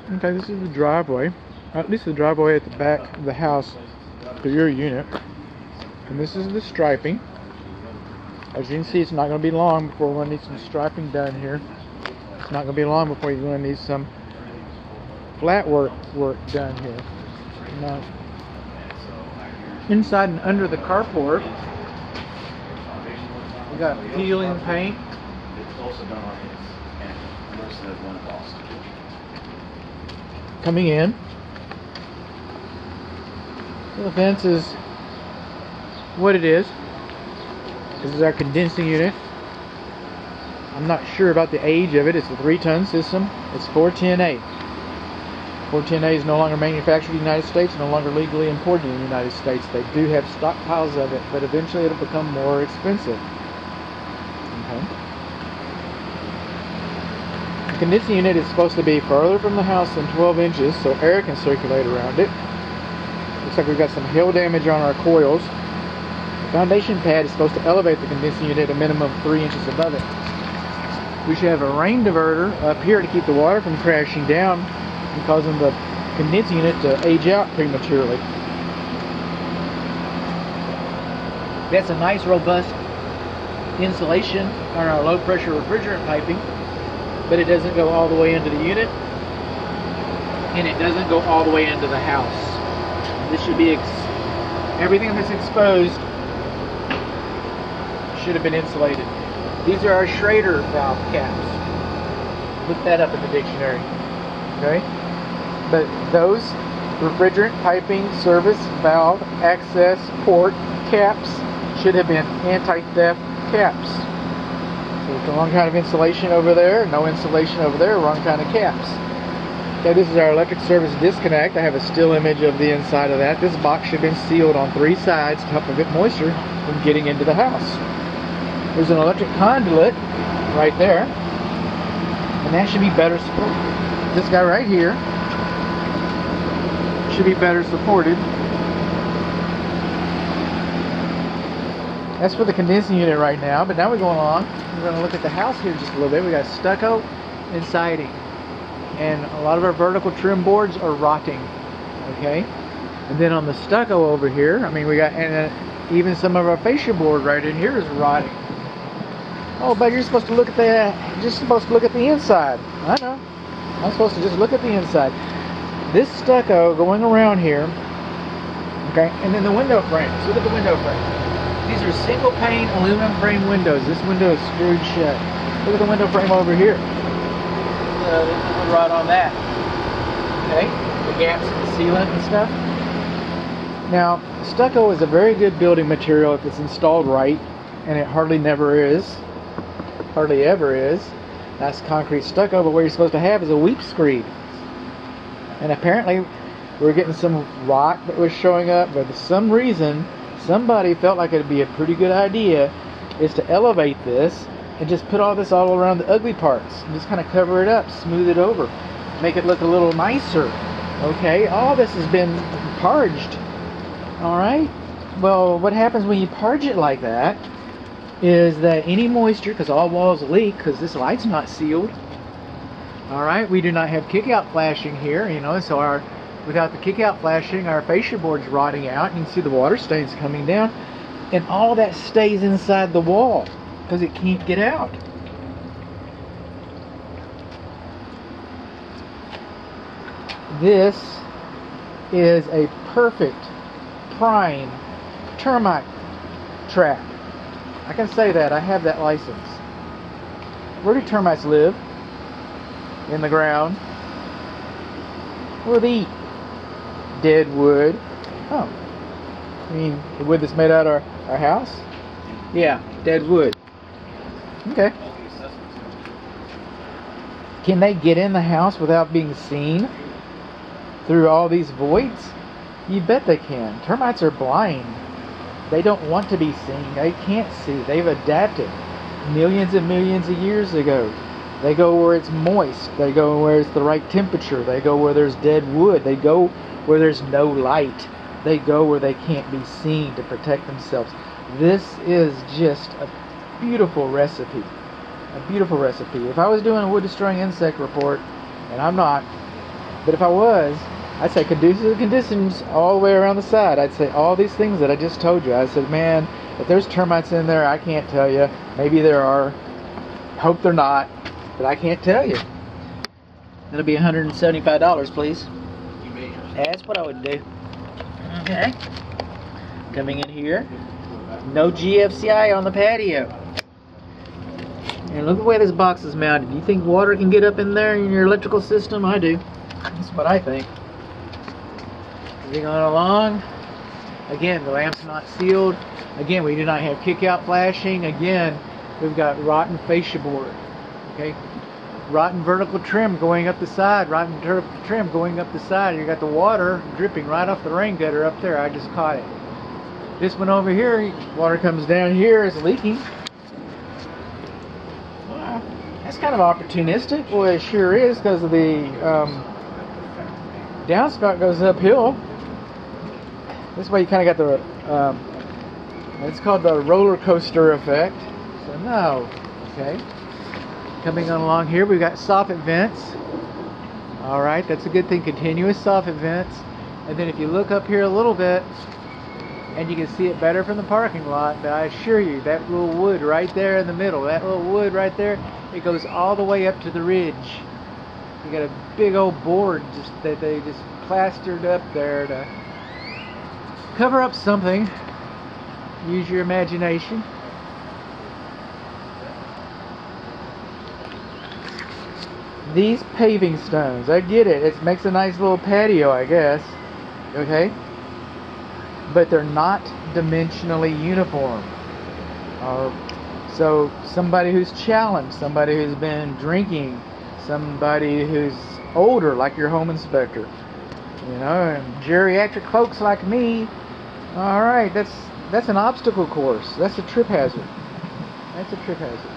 Okay, this is the driveway. At least the driveway at the back of the house to your unit. And this is the striping. As you can see, it's not going to be long before we're going to need some striping done here. It's not going to be long before you're going to need some flat work done here. Now, inside and under the carport, we got peeling paint. Coming in. So the fence is what it is. This is our condensing unit. I'm not sure about the age of it. It's a 3-ton system. It's 410A. 410A is no longer manufactured in the United States, no longer legally imported in the United States. They do have stockpiles of it, but eventually it'll become more expensive. Okay. The condensing unit is supposed to be further from the house than 12 inches so air can circulate around it. Looks like we've got some hail damage on our coils. The foundation pad is supposed to elevate the condensing unit a minimum of 3 inches above it. We should have a rain diverter up here to keep the water from crashing down and causing the condensing unit to age out prematurely. That's a nice robust insulation on our low pressure refrigerant piping, but it doesn't go all the way into the unit and it doesn't go all the way into the house. This should be everything that's exposed should have been insulated. These are our Schrader valve caps. Look that up in the dictionary. Okay? But those refrigerant piping service valve access port caps should have been anti-theft caps. So the wrong kind of insulation over there, no insulation over there, wrong kind of caps. Okay, this is our electric service disconnect. I have a still image of the inside of that. This box should have been sealed on 3 sides to help prevent moisture from getting into the house. There's an electric conduit right there, and that should be better supported. This guy right here should be better supported. That's for the condensing unit right now, but now we're going on. We're going to look at the house here just a little bit. We got stucco and siding, and a lot of our vertical trim boards are rotting. Okay, and then on the stucco over here, I mean, we got, and even some of our fascia board right in here is rotting. Oh, but you're supposed to look at the, just supposed to look at the inside. I know. I'm supposed to just look at the inside. This stucco going around here, okay, and then the window frames. Look at the window frames. These are single pane aluminum frame windows. This window is screwed shut. Look at the window frame over here. There's a little rot on that. Okay, the gaps in the sealant and stuff. Now, stucco is a very good building material if it's installed right, and it hardly never is. Hardly ever is. That's concrete stucco, but what you're supposed to have is a weep screed. And apparently we're getting some rot that was showing up, but for some reason somebody felt like it'd be a pretty good idea is to elevate this and just put all this all around the ugly parts and just kind of cover it up, smooth it over, make it look a little nicer. Okay, all this has been parged. Alright, well, what happens when you parge it like that is that any moisture, because all walls leak because this light's not sealed. Alright, we do not have kick-out flashing here, you know, so without the kick-out flashing, our fascia board's rotting out. You can see the water stains coming down, and all that stays inside the wall because it can't get out. This is a perfect prime termite trap. I can say that. I have that license. Where do termites live? In the ground. Where do they eat? Dead wood. Oh. I mean, the wood that's made out of our house? Yeah, dead wood. Okay. Can they get in the house without being seen through all these voids? You bet they can. Termites are blind. They don't want to be seen. They can't see. They've adapted millions and millions of years ago. They go where it's moist. They go where it's the right temperature. They go where there's dead wood. They go where there's no light. They go where they can't be seen to protect themselves. This is just a beautiful recipe. A beautiful recipe. If I was doing a wood destroying insect report, and I'm not, But if I was, I'd say conducive conditions all the way around the side. I'd say all these things that I just told you. I said, man, if there's termites in there, I can't tell you. Maybe there are. Hope they're not, but I can't tell you. That'll be $175, please. That's what I would do. Okay. Coming in here. No GFCI on the patio. And look at the way this box is mounted. Do you think water can get up in there in your electrical system? I do. That's what I think. Moving on along. Again, the lamp's not sealed. Again, we do not have kick-out flashing. Again, we've got rotten fascia board. Okay. Rotten vertical trim going up the side. Rotten vertical trim going up the side. You got the water dripping right off the rain gutter up there. I just caught it. This one over here, water comes down here, it's leaking. Wow, that's kind of opportunistic. Well, it sure is, because of the downspout goes uphill. This way you kind of got the, it's called the roller coaster effect. So no, okay. Coming on along here, we've got soffit vents. All right, that's a good thing, continuous soffit vents. And then if you look up here a little bit, and you can see it better from the parking lot, but I assure you, that little wood right there in the middle, that little wood right there, it goes all the way up to the ridge. You got a big old board just that they just plastered up there to cover up something. Use your imagination. These paving stones, I get it. It makes a nice little patio, I guess. Okay? But they're not dimensionally uniform. So somebody who's challenged, somebody who's been drinking, somebody who's older, like your home inspector, you know, and geriatric folks like me, all right, that's an obstacle course. That's a trip hazard. That's a trip hazard.